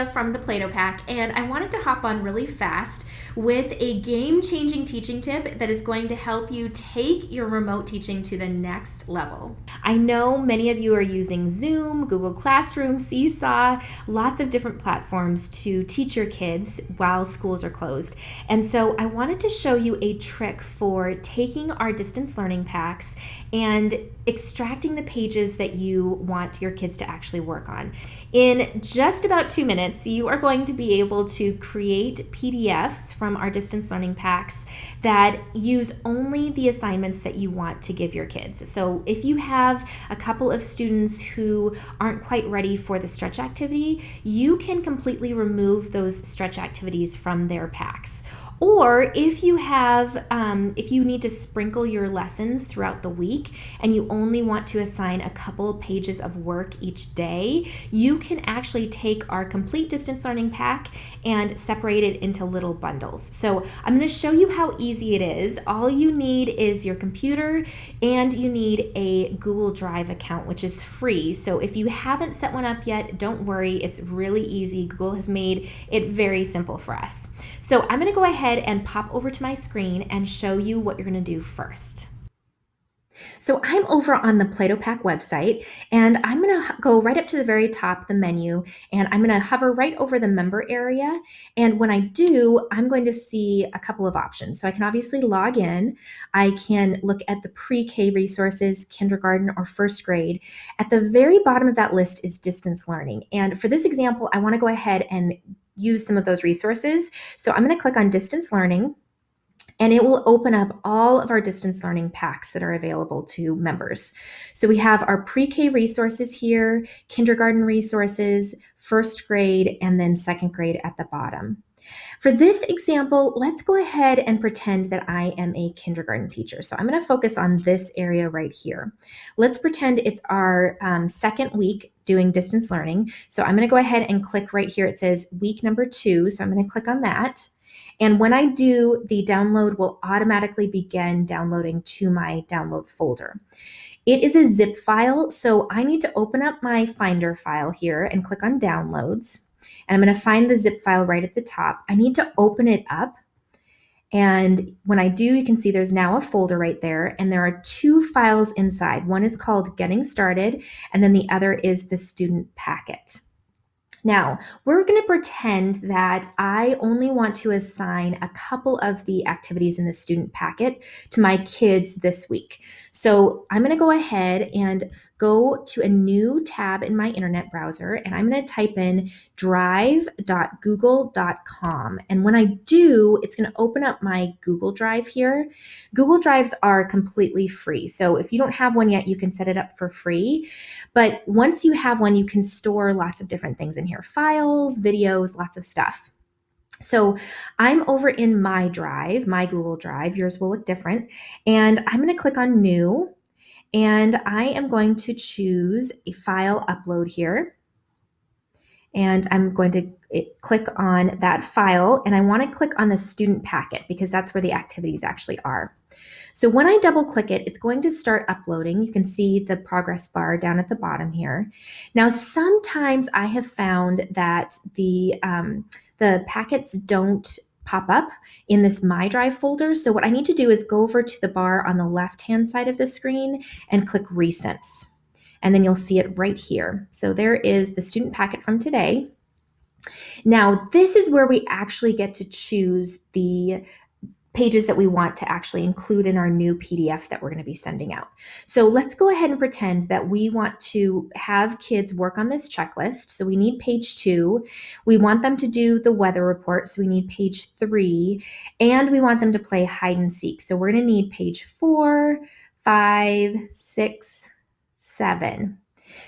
Alicia from the Plato Pack, and I wanted to hop on really fast with a game-changing teaching tip that is going to help you take your remote teaching to the next level. I know many of you are using Zoom, Google Classroom, Seesaw, lots of different platforms to teach your kids while schools are closed. And so I wanted to show you a trick for taking our distance learning packs and extracting the pages that you want your kids to actually work on. In just about 2 minutes, you are going to be able to create PDFs from our distance learning packs that use only the assignments that you want to give your kids. So if you have a couple of students who aren't quite ready for the stretch activity, you can completely remove those stretch activities from their packs. Or if you have, if you need to sprinkle your lessons throughout the week and you only want to assign a couple pages of work each day, you can actually take our complete distance learning pack and separate it into little bundles. So I'm going to show you how easy it is. All you need is your computer and you need a Google Drive account, which is free. So if you haven't set one up yet, don't worry, it's really easy. Google has made it very simple for us. So I'm going to go ahead and pop over to my screen and show you what you're going to do first. So I'm over on the Plato Pack website, and I'm going to go right up to the very top, the menu, and I'm going to hover right over the member area. And when I do, I'm going to see a couple of options. So I can obviously log in. I can look at the pre-K resources, kindergarten or first grade. At the very bottom of that list is distance learning. And for this example, I want to go ahead and use some of those resources. So I'm going to click on distance learning, and it will open up all of our distance learning packs that are available to members. So we have our pre-K resources here, kindergarten resources, first grade, and then second grade at the bottom. For this example, let's go ahead and pretend that I am a kindergarten teacher. So I'm going to focus on this area right here. Let's pretend it's our second week doing distance learning. So I'm going to go ahead and click right here. It says week number 2. So I'm going to click on that. And when I do, the download will automatically begin downloading to my download folder. It is a zip file, so I need to open up my Finder file here and click on Downloads. And I'm going to find the zip file right at the top. I need to open it up. And when I do, you can see there's now a folder right there, and there are 2 files inside. One is called Getting Started, and then the other is the Student Packet. Now, we're going to pretend that I only want to assign a couple of the activities in the student packet to my kids this week. So I'm going to go ahead and go to a new tab in my internet browser, and I'm going to type in drive.google.com. And when I do, it's going to open up my Google Drive here. Google Drives are completely free. So if you don't have one yet, you can set it up for free. But once you have one, you can store lots of different things in here, files, videos, lots of stuff. So I'm over in my drive, my Google Drive. Yours will look different. And I'm going to click on New. And I am going to choose a file upload here. And I'm going to click on that file. And I want to click on the student packet because that's where the activities actually are. So when I double click it, it's going to start uploading. You can see the progress bar down at the bottom here. Now, sometimes I have found that the packets don't pop up in this My Drive folder. So what I need to do is go over to the bar on the left-hand side of the screen and click Recents. And then you'll see it right here. So there is the student packet from today. Now, this is where we actually get to choose the pages that we want to actually include in our new PDF that we're going to be sending out. So let's go ahead and pretend that we want to have kids work on this checklist. So we need page 2. We want them to do the weather report. So we need page 3. And we want them to play hide and seek. So we're going to need page 4, 5, 6, 7.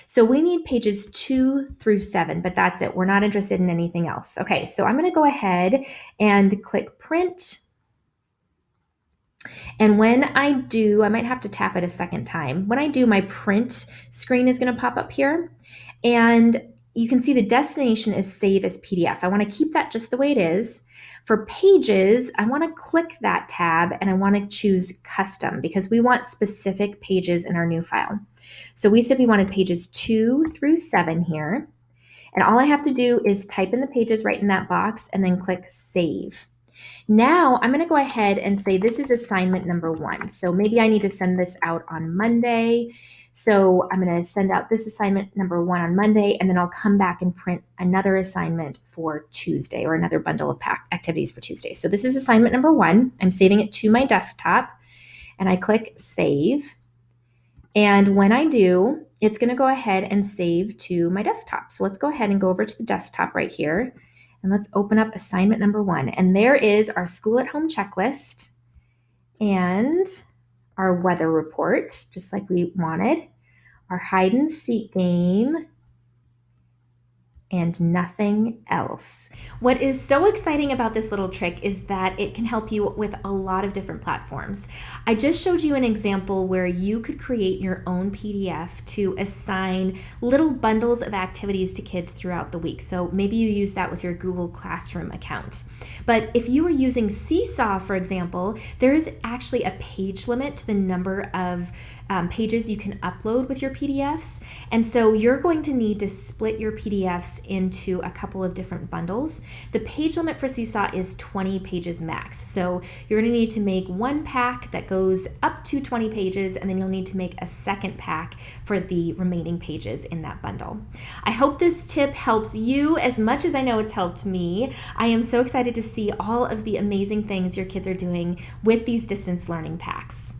So we need pages 2 through 7, but that's it. We're not interested in anything else. Okay, so I'm going to go ahead and click print. And when I do, I might have to tap it a second time. When I do, my print screen is going to pop up here. And you can see the destination is save as PDF. I want to keep that just the way it is. For pages, I want to click that tab and I want to choose custom because we want specific pages in our new file. So we said we wanted pages 2 through 7 here. And all I have to do is type in the pages right in that box and then click save. Now I'm going to go ahead and say this is assignment number 1. So maybe I need to send this out on Monday. So I'm going to send out this assignment number 1 on Monday, and then I'll come back and print another assignment for Tuesday, or another bundle of activities for Tuesday. So this is assignment number 1. I'm saving it to my desktop, and I click save. And when I do, it's going to go ahead and save to my desktop. So let's go ahead and go over to the desktop right here. And let's open up assignment number 1. And there is our school at home checklist and our weather report, just like we wanted, our hide and seek game, and nothing else. What is so exciting about this little trick is that it can help you with a lot of different platforms. I just showed you an example where you could create your own PDF to assign little bundles of activities to kids throughout the week. So maybe you use that with your Google Classroom account. But if you were using Seesaw, for example, there is actually a page limit to the number of pages you can upload with your PDFs. And so you're going to need to split your PDFs into a couple of different bundles. The page limit for Seesaw is 20 pages max. So you're going to need to make one pack that goes up to 20 pages, and then you'll need to make a second pack for the remaining pages in that bundle. I hope this tip helps you as much as I know it's helped me. I am so excited to see all of the amazing things your kids are doing with these distance learning packs.